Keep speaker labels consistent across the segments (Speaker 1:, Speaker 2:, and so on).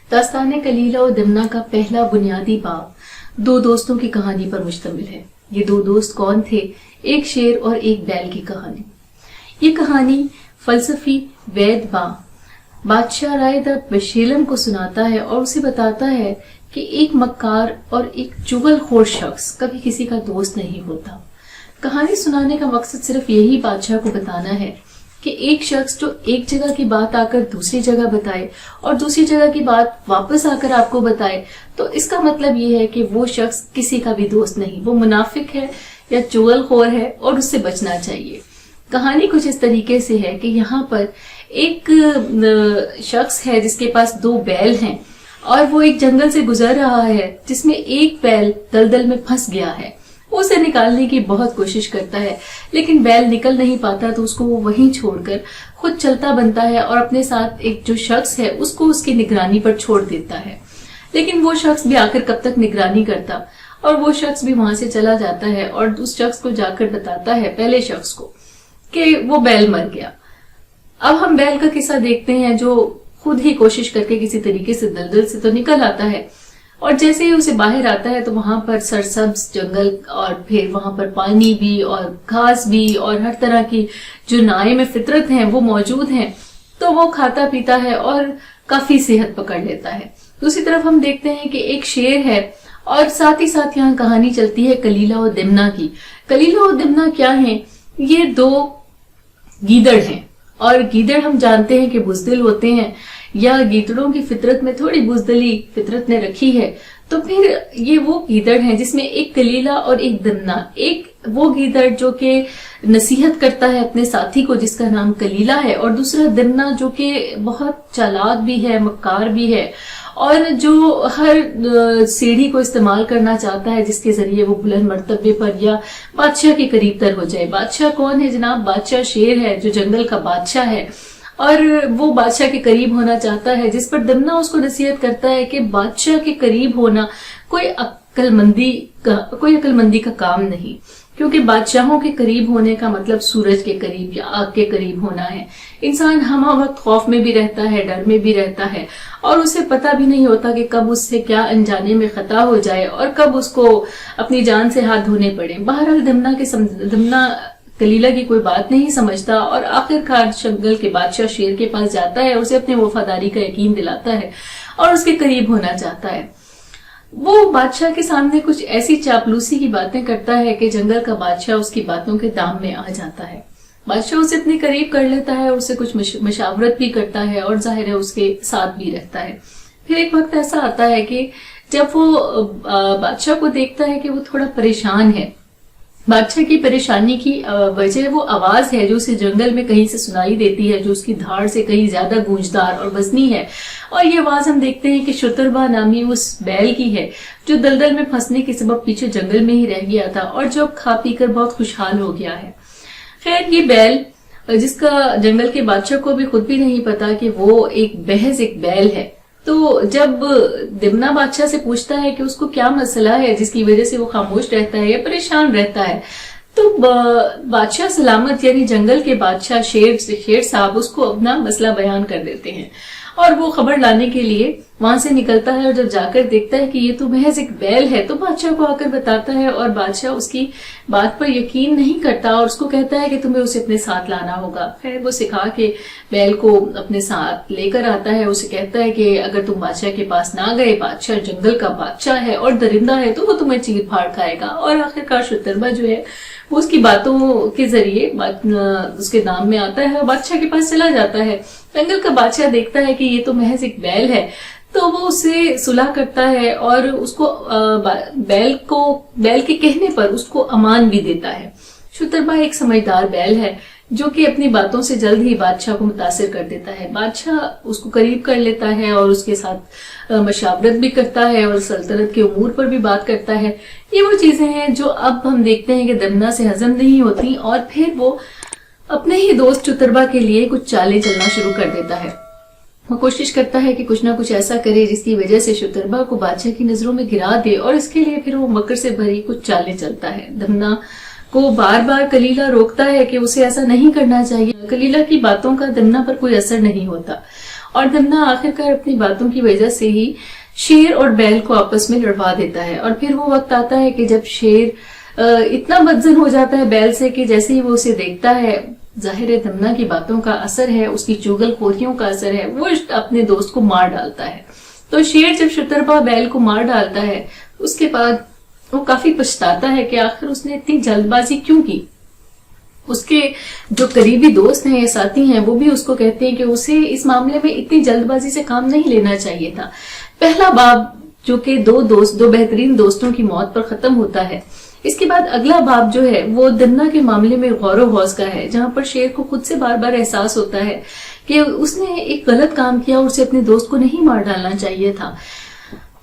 Speaker 1: दास्तान कलीला और दिमना का पहला बुनियादी बाब दो दोस्तों की कहानी पर मुश्तमिल है। ये दो दोस्त कौन थे? एक शेर और एक बैल की कहानी। ये कहानी फलसफी वैद बादशाह राय द बशेलम को सुनाता है और उसे बताता है कि एक मक्कार और एक चुगलखोर शख्स कभी किसी का दोस्त नहीं होता। कहानी सुनाने का मकसद सिर्फ यही बादशाह को बताना है कि एक शख्स जो एक जगह की बात आकर दूसरी जगह बताए और दूसरी जगह की बात वापस आकर आपको बताए, तो इसका मतलब ये है कि वो शख्स किसी का भी दोस्त नहीं, वो मुनाफिक है या चुगलखोर है और उससे बचना चाहिए। कहानी कुछ इस तरीके से है कि यहाँ पर एक शख्स है जिसके पास दो बैल हैं और वो एक जंगल से गुजर रहा है जिसमें एक बैल दलदल में फंस गया है। उसे निकालने की बहुत कोशिश करता है लेकिन बैल निकल नहीं पाता, तो उसको वो वहीं छोड़कर खुद चलता बनता है और अपने साथ एक जो शख्स है उसको उसकी निगरानी पर छोड़ देता है। लेकिन वो शख्स भी आखिर कब तक निगरानी करता, और वो शख्स भी वहां से चला जाता है और उस शख्स को जाकर बताता है पहले शख्स को कि वो बैल मर गया। अब हम बैल का किस्सा देखते हैं जो खुद ही कोशिश करके किसी तरीके से दलदल से तो निकल आता है, और जैसे ही उसे बाहर आता है तो वहां पर सरसब्ज जंगल और फिर वहां पर पानी भी और घास भी और हर तरह की जो नाए में फितरत हैं वो मौजूद हैं। तो वो खाता पीता है और काफी सेहत पकड़ लेता है। दूसरी तरफ हम देखते हैं कि एक शेर है और साथ ही साथ यहाँ कहानी चलती है कलीला और दिमना की। कलीला और दिमना क्या है? ये दो गीदड़ हैं, और गीदड़ हम जानते हैं कि बुजदिल होते हैं, या गीदड़ों की फितरत में थोड़ी बुजदली फितरत ने रखी है। तो फिर ये वो गीदड़ हैं जिसमें एक कलीला और एक दिमना। एक वो गीदड़ जो कि नसीहत करता है अपने साथी को जिसका नाम कलीला है, और दूसरा दिमना जो कि बहुत चालाक भी है, मक्कार भी है, और जो हर सीढ़ी को इस्तेमाल करना चाहता है जिसके जरिए वो बुलंद मर्तबे पर या बादशाह के करीब तर हो जाए। बादशाह कौन है जनाब? बादशाह शेर है जो जंगल का बादशाह है, और वो बादशाह के करीब होना चाहता है, जिस पर दिमना उसको नसीहत करता है कि बादशाह के करीब होना कोई अक्लमंदी का काम नहीं, क्योंकि बादशाहों के करीब होने का मतलब सूरज के करीब या आग के करीब होना है। इंसान हमा वक्त खौफ में भी रहता है, डर में भी रहता है, और उसे पता भी नहीं होता कि कब उससे क्या अनजाने में खता हो जाए और कब उसको अपनी जान से हाथ धोने पड़े। बहरहाल दिमना कलीला की कोई बात नहीं समझता और आखिरकार जंगल के बादशाह शेर के पास जाता है, उसे अपने वफादारी का यकीन दिलाता है और उसके करीब होना चाहता है। वो बादशाह के सामने कुछ ऐसी चापलूसी की बातें करता है कि जंगल का बादशाह उसकी बातों के दाम में आ जाता है। बादशाह उसे इतने करीब कर लेता है, उससे कुछ मशावरत भी करता है और जाहिर है उसके साथ भी रहता है। फिर एक वक्त ऐसा आता है कि जब वो बादशाह को देखता है कि वो थोड़ा परेशान है। बादशाह की परेशानी की वजह वो आवाज है जो उसे जंगल में कहीं से सुनाई देती है, जो उसकी धाड़ से कहीं ज्यादा गूंजदार और वजनी है, और ये आवाज हम देखते हैं कि शुतरबा नामी उस बैल की है जो दलदल में फंसने के सबब पीछे जंगल में ही रह गया था और जो खा पीकर बहुत खुशहाल हो गया है। खैर ये बैल, जिसका जंगल के बादशाह को भी खुद भी नहीं पता कि वो एक बैल है, तो जब दिमना बादशाह से पूछता है कि उसको क्या मसला है जिसकी वजह से वो खामोश रहता है या परेशान रहता है, तो बादशाह सलामत यानी जंगल के बादशाह शेर साहब उसको अपना मसला बयान कर देते हैं, और वो खबर लाने के लिए वहां से निकलता है। और जब जाकर देखता है कि ये तो महज एक बैल है, तो बादशाह को आकर बताता है, और बादशाह उसकी बात पर यकीन नहीं करता और उसको कहता है कि तुम्हें उसे अपने साथ लाना होगा। खैर वो सिखा के बैल को अपने साथ लेकर आता है। उसे कहता है कि अगर तुम बादशाह के पास ना गए, बादशाह जंगल का बादशाह है और दरिंदा है, तो वो तुम्हें चीर फाड़ खाएगा। और आखिरकार शुतरबा जो है वो उसकी बातों के जरिए उसके दाम में आता है और बादशाह के पास चला जाता है। जंगल का बादशाह देखता है कि ये तो महज एक बैल है, तो वो उससे सुलह करता है और उसको बैल के कहने पर उसको अमान भी देता है। शुतरबा एक समझदार बैल है जो कि अपनी बातों से जल्द ही बादशाह को मुतासिर कर देता है। बादशाह उसको करीब कर लेता है और उसके साथ मशावरत भी करता है और सल्तनत के उमूर पर भी बात करता है। ये वो चीजें हैं जो अब हम देखते हैं कि दिमना से हजम नहीं होती, और फिर वो अपने ही दोस्त शुतरबा के लिए कुछ चालें चलना शुरू कर देता है। वो कोशिश करता है कि कुछ ना कुछ ऐसा करे जिसकी वजह से शुतरबा को बादशाह की नजरों में गिरा दे, और इसके लिए फिर वो मकर से भरी कुछ चालें चलता है। दिमना को बार बार कलीला रोकता है कि उसे ऐसा नहीं करना चाहिए। कलीला की बातों का दिमना पर कोई असर नहीं होता, اور دمنا آخرکار اپنی باتوں کی وجہ سے ہی شیر اور بیل کو آپس میں لڑوا دیتا ہے، اور پھر وہ وقت آتا ہے کہ جب شیر اتنا بدظن ہو جاتا ہے بیل سے کہ جیسے ہی وہ اسے دیکھتا ہے، ظاہر ہے دمنا کی باتوں کا اثر ہے، اس کی چغل خوریوں کا اثر ہے، وہ اپنے دوست کو مار ڈالتا ہے۔ تو شیر جب شترپا بیل کو مار ڈالتا ہے اس کے بعد وہ کافی پچھتاتا ہے کہ آخر اس نے اتنی جلد بازی کیوں کی۔ اس کے جو قریبی دوست ہیں یا ساتھی ہیں وہ بھی اس کو کہتے ہیں کہ اسے اس معاملے میں اتنی جلد بازی سے کام نہیں لینا چاہیے تھا۔ پہلا باب جو کہ دو بہترین دوستوں کی موت پر ختم ہوتا ہے، اس کے بعد اگلا باب جو ہے وہ دمنا کے معاملے میں غور و خوض کا ہے، جہاں پر شیر کو خود سے بار بار احساس ہوتا ہے کہ اس نے ایک غلط کام کیا اور اسے اپنے دوست کو نہیں مار ڈالنا چاہیے تھا۔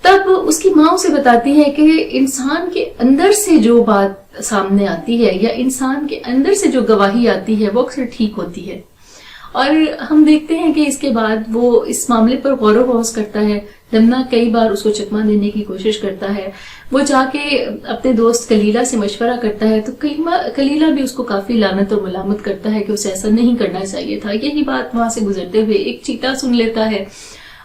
Speaker 1: تب اس کی ماں اسے بتاتی ہے کہ انسان کے اندر سے جو بات سامنے آتی ہے یا انسان کے اندر سے جو گواہی آتی ہے وہ اکثر ٹھیک ہوتی ہے، اور ہم دیکھتے ہیں کہ اس کے بعد وہ اس معاملے پر غور و خوض کرتا ہے۔ دمنا کئی بار اس کو چکمہ دینے کی کوشش کرتا ہے، وہ جا کے اپنے دوست کلیلہ سے مشورہ کرتا ہے تو کلیلہ بھی اس کو کافی لعنت اور ملامت کرتا ہے کہ اسے ایسا نہیں کرنا چاہیے تھا۔ یہی بات وہاں سے گزرتے ہوئے ایک چیتا سن لیتا ہے،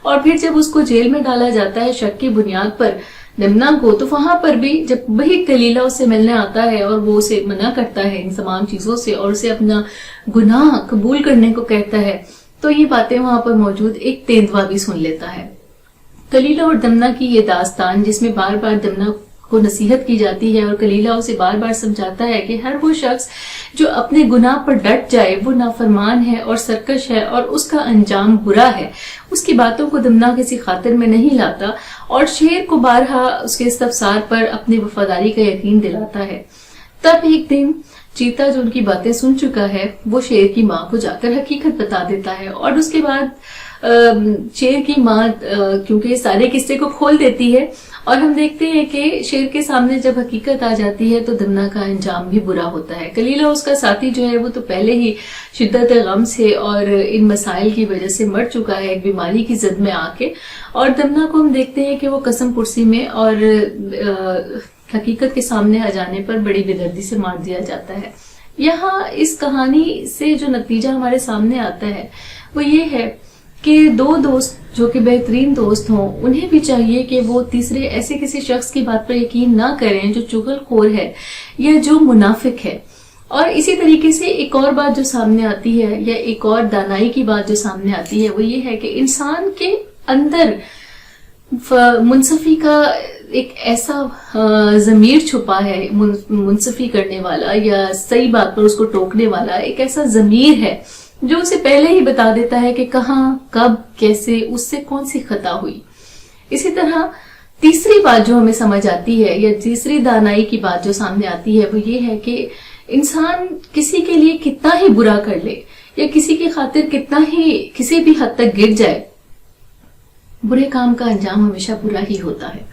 Speaker 1: اور پھر جب اس کو جیل میں ڈالا جاتا ہے شک کی بنیاد پر دمنا کو، تو وہاں پر بھی جب وہی کلیلہ اس سے ملنے آتا ہے اور وہ اسے منع کرتا ہے ان تمام چیزوں سے اور اسے اپنا گناہ قبول کرنے کو کہتا ہے، تو یہ باتیں وہاں پر موجود ایک تیندوا بھی سن لیتا ہے۔ کلیلہ اور دمنا کی یہ داستان جس میں بار بار دمنا کو نصیحت کی جاتی ہے اور کلیلہ اسے بار بار سمجھاتا ہے کہ ہر وہ شخص جو اپنے گناہ پر ڈٹ جائے وہ نافرمان ہے اور سرکش ہے اور اس کا انجام برا ہے، اس کی باتوں کو دمنا کسی خاطر میں نہیں لاتا اور شیر کو بارہا اس کے استفسار پر اپنی وفاداری کا یقین دلاتا ہے۔ تب ایک دن چیتا جو ان کی باتیں سن چکا ہے وہ شیر کی ماں کو جا کر حقیقت بتا دیتا ہے، اور اس کے بعد شیر کی ماں کیونکہ سارے قصے کو کھول دیتی ہے، اور ہم دیکھتے ہیں کہ شیر کے سامنے جب حقیقت آ جاتی ہے تو دمنا کا انجام بھی برا ہوتا ہے۔ کلیلہ اس کا ساتھی جو ہے وہ تو پہلے ہی شدت غم سے اور ان مسائل کی وجہ سے مر چکا ہے ایک بیماری کی زد میں آ کے، اور دمنا کو ہم دیکھتے ہیں کہ وہ قسم پرسی میں اور حقیقت کے سامنے آ جانے پر بڑی بے دردی سے مار دیا جاتا ہے۔ یہاں اس کہانی سے جو نتیجہ ہمارے سامنے آتا ہے وہ یہ ہے کہ دو دوست جو کہ بہترین دوست ہوں انہیں بھی چاہیے کہ وہ تیسرے ایسے کسی شخص کی بات پر یقین نہ کریں جو چغل خور ہے یا جو منافق ہے۔ اور اسی طریقے سے ایک اور بات جو سامنے آتی ہے یا ایک اور دانائی کی بات جو سامنے آتی ہے وہ یہ ہے کہ انسان کے اندر منصفی کا ایک ایسا ضمیر چھپا ہے، منصفی کرنے والا یا صحیح بات پر اس کو ٹوکنے والا ایک ایسا ضمیر ہے جو اسے پہلے ہی بتا دیتا ہے کہ کہاں کب کیسے اس سے کون سی خطا ہوئی۔ اسی طرح تیسری بات جو ہمیں سمجھ آتی ہے یا تیسری دانائی کی بات جو سامنے آتی ہے وہ یہ ہے کہ انسان کسی کے لیے کتنا ہی برا کر لے یا کسی کی خاطر کتنا ہی کسی بھی حد تک گر جائے، برے کام کا انجام ہمیشہ برا ہی ہوتا ہے۔